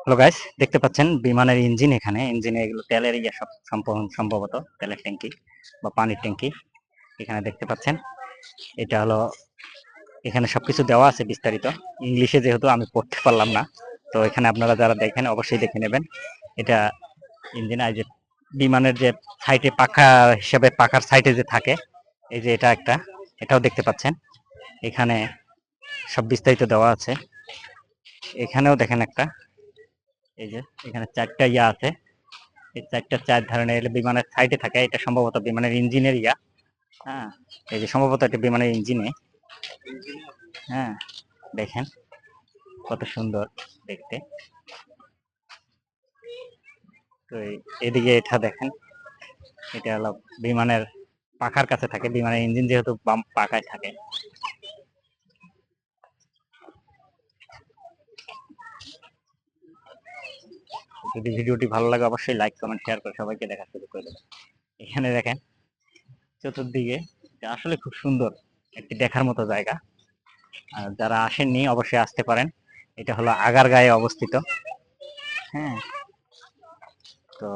Hello guys, দেখতে পাচ্ছেন বিমানের ইঞ্জিন। এখানে ইঞ্জিনে এগুলো তেলের ইয়ে সব সম্ভবত তেলের ট্যাঙ্কি বা পানির ট্যাঙ্কি। এখানে দেখতে পাচ্ছেন এটা হলো, এখানে সবকিছু দেওয়া আছে বিস্তারিত ইংলিশে, যেহেতু আমি পড়তে পারলাম না। তো এখানে আপনারা যারা দেখেন অবশ্যই দেখে নেবেন। এটা ইঞ্জিন, এই যে বিমানের যে সাইডে পাখা হিসেবে পাখার সাইডে যে থাকে, এই যে এটা একটা, এটাও দেখতে পাচ্ছেন। এখানে সব বিস্তারিত দেওয়া আছে। এখানেও দেখেন একটা, এই যে এখানে চারটা ইয়া আছে। এই চার ধরনের বিমানের সাইডে থাকে। এটা সম্ভবত বিমানের ইঞ্জিনের ইয়া। হ্যাঁ, এই যে সম্ভবত এটা বিমানের ইঞ্জিনে। হ্যাঁ, দেখেন কত সুন্দর দেখতে। তো এদিকে এটা দেখেন, এটা হলো বিমানের পাখার কাছে থাকে। বিমানের ইঞ্জিন যেহেতু বাম পাখায় থাকে। যদি ভিডিওটি ভালো লাগে অবশ্যই লাইক কমেন্ট শেয়ার করে সবাইকে দেখা শুরু করে দেবেন। এখানে দেখেন চতুর্দিকে, আসলে খুব সুন্দর একটি দেখার মতো জায়গা। আর যারা আসেননি অবশ্যই আসতে পারেন। এটা হলো আগারগাঁয়ে অবস্থিত। হ্যাঁ, তো